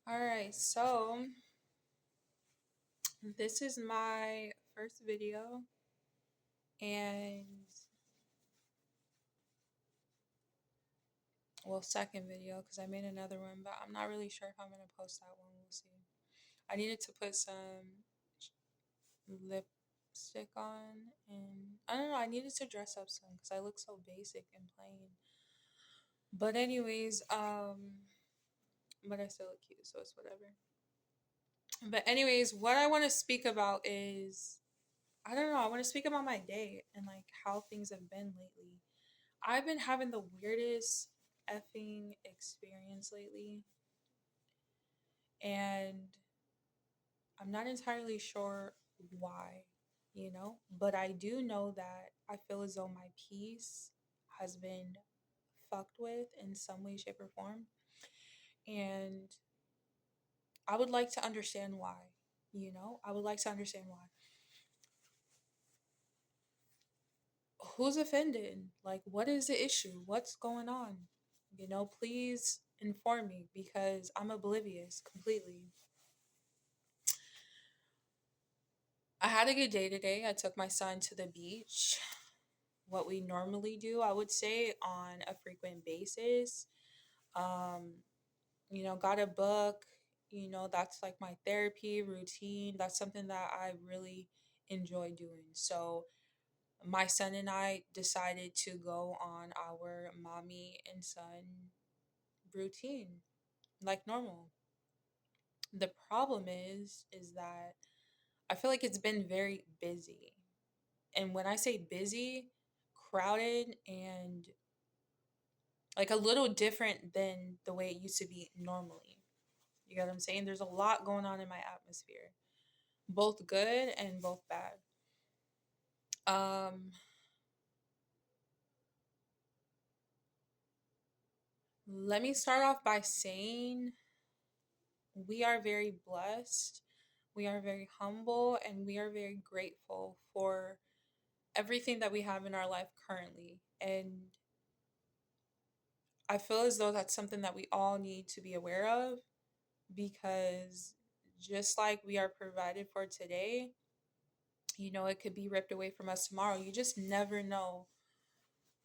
All right, so this is my first video, and second video because I made another one, but I'm not really sure if I'm gonna post that one. We'll see. I needed to put some lipstick on, and I don't know. I needed to dress up some because I look so basic and plain. But anyways, but I still look cute, so it's whatever. But anyways, what I want to speak about is I don't know. I want to speak about my day and like how things have been lately. I've been having the weirdest effing experience lately, and I'm not entirely sure why, but I do know that I feel as though my peace has been fucked with in some way, shape, or form. And I would like to understand why, I would like to understand why. Who's offended? Like, what is the issue? What's going on? Please inform me because I'm oblivious completely. I had a good day today. I took my son to the beach. What we normally do, I would say, on a frequent basis. Um, got a book. That's like my therapy routine. That's something that I really enjoy doing. So, my son and I decided to go on our mommy and son routine like normal. The problem is that I feel like it's been very busy. And when I say busy, crowded and like a little different than the way it used to be normally. You get what I'm saying? There's a lot going on in my atmosphere, both good and both bad. Um, Let me start off by saying we are very blessed, we are very humble, and we are very grateful for everything that we have in our life currently. And I feel as though that's something that we all need to be aware of because just like we are provided for today, it could be ripped away from us tomorrow. You just never know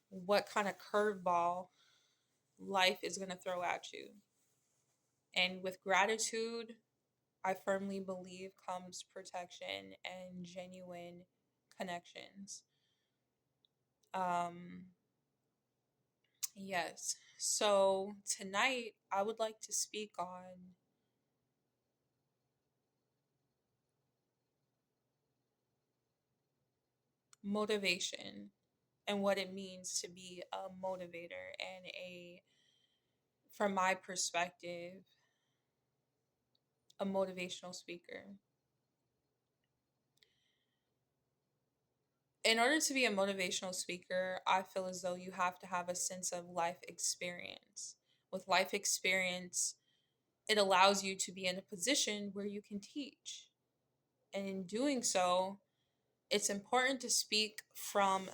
what kind of curveball life is going to throw at you. And with gratitude, I firmly believe comes protection and genuine connections. Um, yes. So tonight, I would like to speak on motivation and what it means to be a motivator and from my perspective, a motivational speaker. In order to be a motivational speaker, I feel as though you have to have a sense of life experience. With life experience, it allows you to be in a position where you can teach. And in doing so, it's important to speak from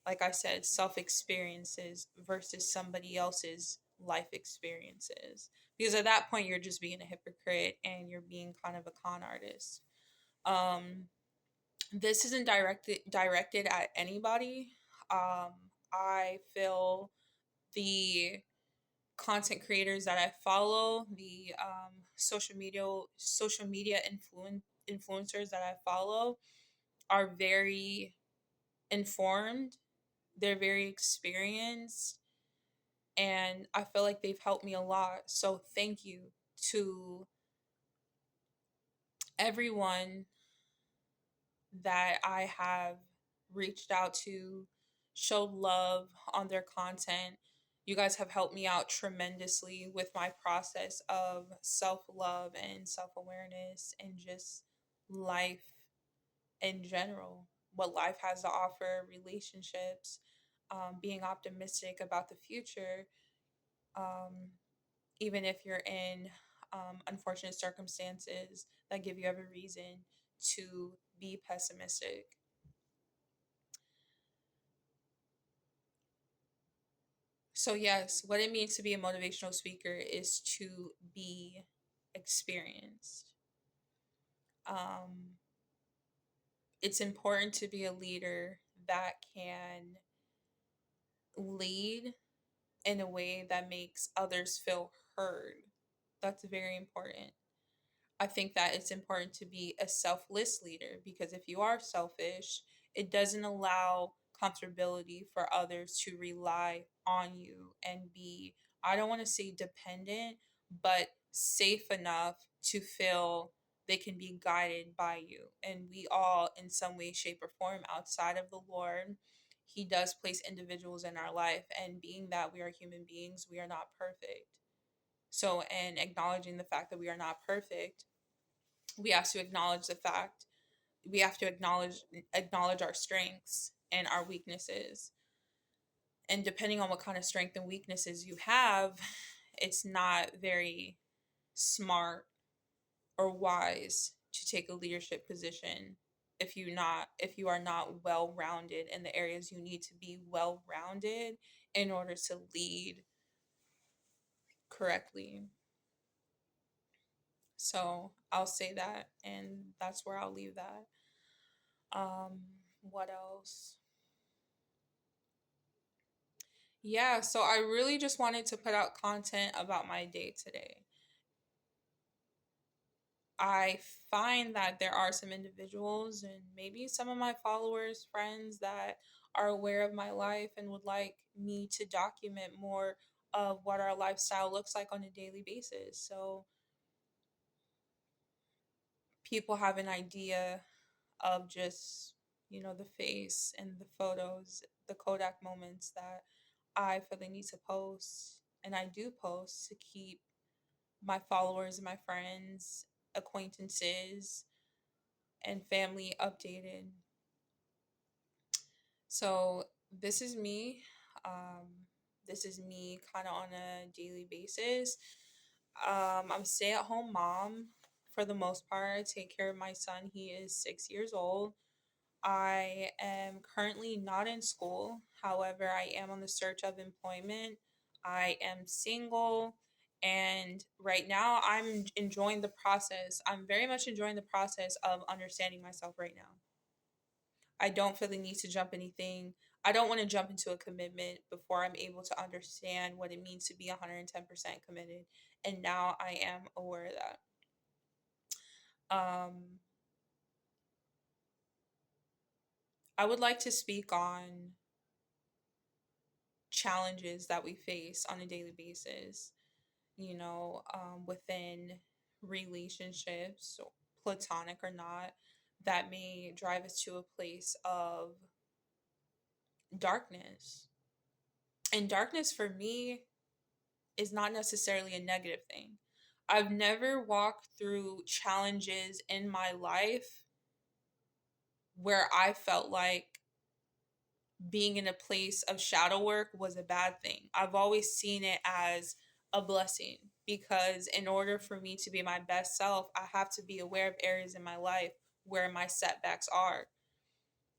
like I said, self experiences versus somebody else's life experiences. Because at that point, you're just being a hypocrite and you're being kind of a con artist. Um, this isn't directed at anybody. Um, I feel the content creators that I follow, the social media influencers that I follow, are very informed. They're very experienced, and I feel like they've helped me a lot. So thank you to everyone that I have reached out to, showed love on their content. You guys have helped me out tremendously with my process of self love and self awareness and just life in general. What life has to offer, relationships, being optimistic about the future, um, even if you're in unfortunate circumstances that give you every reason to be pessimistic. So, yes, what it means to be a motivational speaker is to be experienced. Um, it's important to be a leader that can lead in a way that makes others feel heard. That's very important. I think that it's important to be a selfless leader because if you are selfish, it doesn't allow comfortability for others to rely on you and be, I don't want to say dependent, but safe enough to feel they can be guided by you. And we all, in some way, shape, or form, outside of the Lord, He does place individuals in our life. And being that we are human beings, we are not perfect. So, and acknowledging the fact that we are not perfect, we have to acknowledge the fact we have to acknowledge our strengths and our weaknesses, and depending on what kind of strength and weaknesses you have, it's not very smart or wise to take a leadership position if you are not well rounded in the areas you need to be well rounded in order to lead correctly. So I'll say that, and that's where I'll leave that. um what else? Yeah, so I really just wanted to put out content about my day today. I find that there are some individuals and maybe some of my followers, friends that are aware of my life and would like me to document more of what our lifestyle looks like on a daily basis. So people have an idea of just, the face and the photos, the Kodak moments that I feel the need to post. And I do post to keep my followers, my friends, acquaintances, and family updated. So this is me. This is me kind of on a daily basis. I'm a stay-at-home mom for the most part. I take care of my son. He is 6 years old. I am currently not in school. However, I am on the search of employment. I am single. And right now, I'm enjoying the process. I'm very much enjoying the process of understanding myself right now. I don't feel the need to jump anything. I don't want to jump into a commitment before I'm able to understand what it means to be 110% committed. And now I am aware of that. Um, I would like to speak on challenges that we face on a daily basis, within relationships, platonic or not, that may drive us to a place of darkness. And darkness for me is not necessarily a negative thing. I've never walked through challenges in my life where I felt like being in a place of shadow work was a bad thing. I've always seen it as a blessing because in order for me to be my best self, I have to be aware of areas in my life where my setbacks are.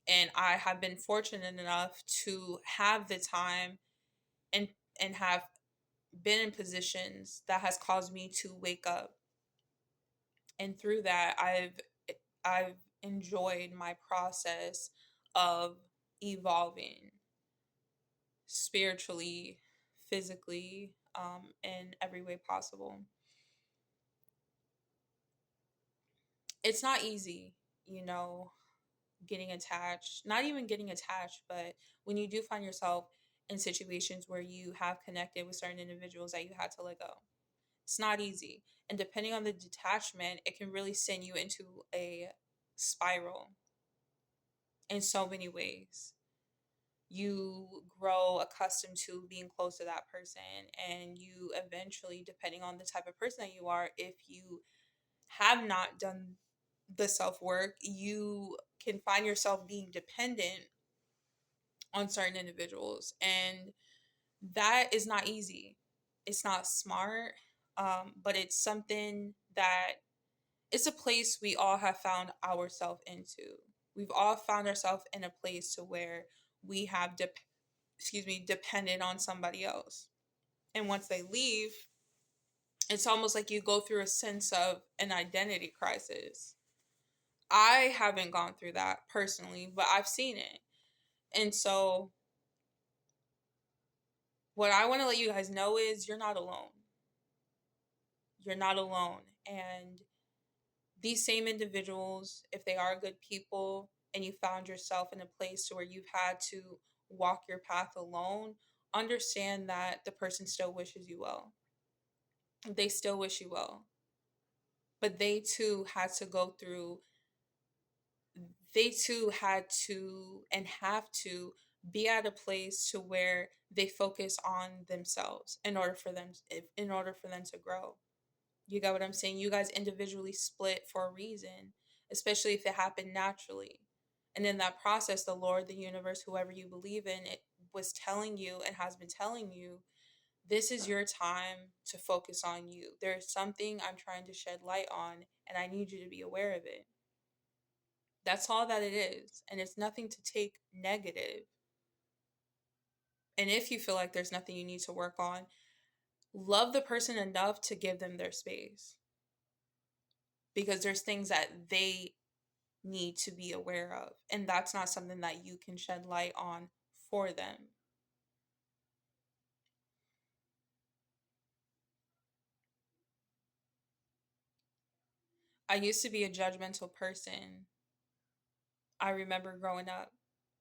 And I have been fortunate enough to have the time and have been in positions that has caused me to wake up. And through that, I've enjoyed my process of evolving spiritually, physically, in every way possible. It's not easy, you know, getting attached, not even getting attached, but when you do find yourself in situations where you have connected with certain individuals that you had to let go. It's not easy. And depending on the detachment, it can really send you into a spiral in so many ways. You grow accustomed to being close to that person, and you eventually, depending on the type of person that you are, if you have not done the self work, you can find yourself being dependent on certain individuals. And that is not easy. It's not smart, but it's something that it's a place we all have found ourselves into. We've all found ourselves in a place to where we have excuse me, dependent on somebody else. And once they leave, it's almost like you go through a sense of an identity crisis. I haven't gone through that personally, but I've seen it. And so, what I want to let you guys know is you're not alone. You're not alone. And these same individuals, if they are good people and you found yourself in a place where you've had to walk your path alone, understand that the person still wishes you well. They still wish you well. But they too had to and have to be at a place to where they focus on themselves in order for them to grow. You got what I'm saying? You guys individually split for a reason, especially if it happened naturally. And in that process, the Lord, the universe, whoever you believe in, it was telling you and has been telling you, this is your time to focus on you. There's something I'm trying to shed light on, and I need you to be aware of it. That's all that it is. And it's nothing to take negative. And if you feel like there's nothing you need to work on, love the person enough to give them their space. Because there's things that they need to be aware of. And that's not something that you can shed light on for them. I used to be a judgmental person. I remember growing up,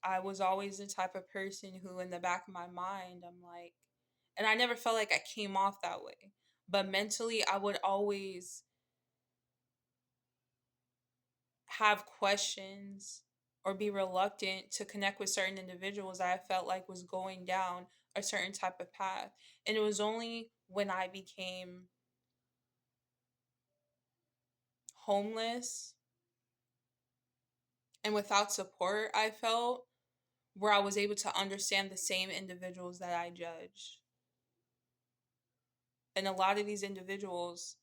I was always the type of person who, in the back of my mind, I'm like, and I never felt like I came off that way. But mentally, I would always have questions or be reluctant to connect with certain individuals that I felt like was going down a certain type of path. And it was only when I became homeless and without support, I felt, where I was able to understand the same individuals that I judged. And a lot of these individuals,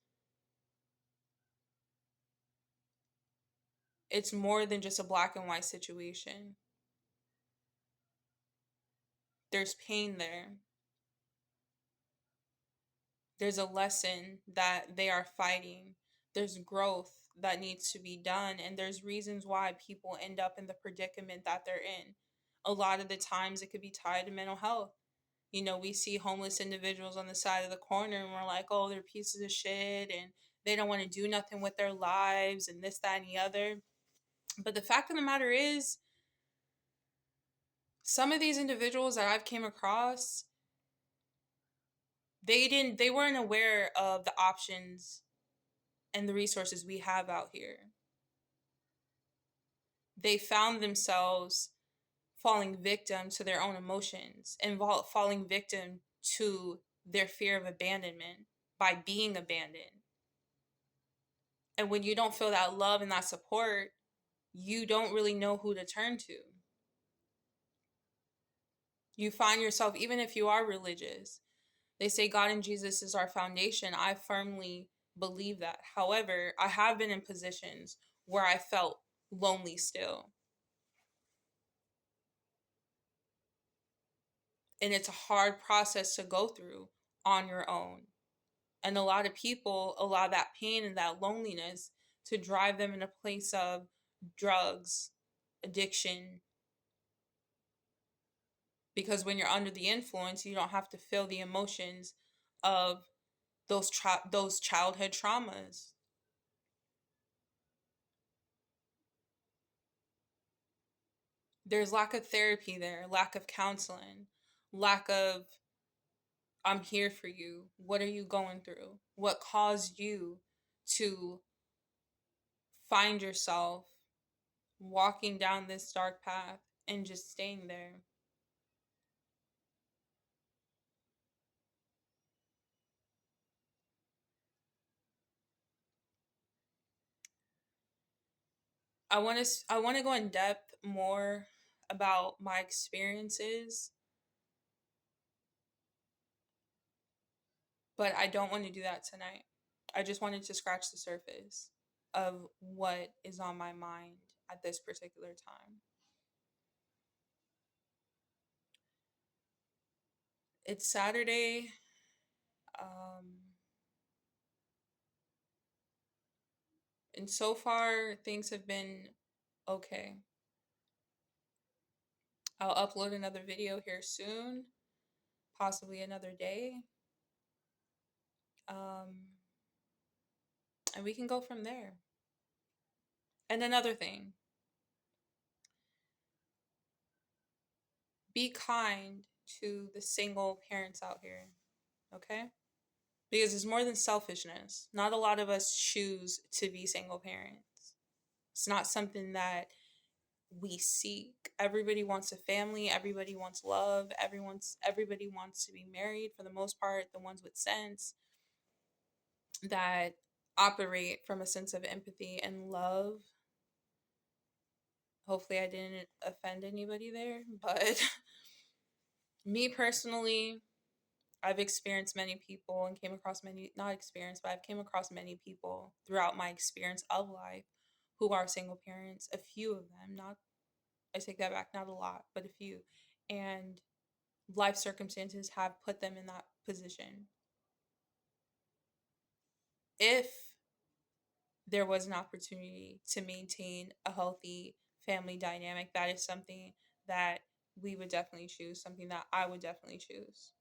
it's more than just a black and white situation. There's pain there. There's a lesson that they are fighting. There's growth that needs to be done. And there's reasons why people end up in the predicament that they're in. A lot of the times it could be tied to mental health. You know, we see homeless individuals on the side of the corner and we're like, oh, they're pieces of shit and they don't want to do nothing with their lives and this, that, and the other. But the fact of the matter is, some of these individuals that I've came across, they weren't aware of the options and the resources we have out here. They found themselves falling victim to their own emotions and falling victim to their fear of abandonment by being abandoned. And when you don't feel that love and that support, you don't really know who to turn to. You find yourself, even if you are religious, they say God and Jesus is our foundation. I firmly believe that. However, I have been in positions where I felt lonely still. And it's a hard process to go through on your own. And a lot of people allow that pain and that loneliness to drive them in a place of drugs, addiction. Because when you're under the influence, you don't have to feel the emotions of those childhood traumas. There's lack of therapy there, lack of counseling, lack of I'm here for you. What are you going through? What caused you to find yourself walking down this dark path and just staying there? I want to go in depth more about my experiences, but I don't want to do that tonight. I just wanted to scratch the surface of what is on my mind at this particular time. It's Saturday. Um, and so far, things have been okay. I'll upload another video here soon, possibly another day. Um, and we can go from there. And another thing, be kind to the single parents out here, okay? Because it's more than selfishness. Not a lot of us choose to be single parents. It's not something that we seek. Everybody wants a family, everybody wants love, everybody wants to be married for the most part, the ones with sense that operate from a sense of empathy and love. Hopefully I didn't offend anybody there, but me personally, I've experienced many people and came across many, not experienced, but I've came across many people throughout my experience of life who are single parents, a few of them, not, I take that back, not a lot, but a few. And life circumstances have put them in that position. If there was an opportunity to maintain a healthy family dynamic, that is something that we would definitely choose, something that I would definitely choose.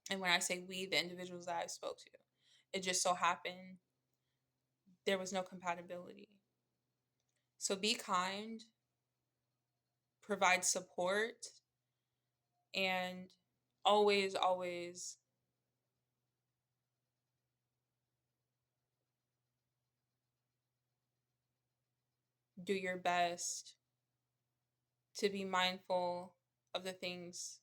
And when I say we, the individuals that I spoke to, it just so happened there was no compatibility. So be kind, provide support, and always, always do your best to be mindful of the things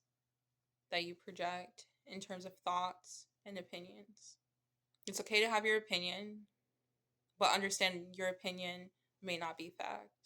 that you project in terms of thoughts and opinions. It's okay to have your opinion, but understand your opinion may not be fact.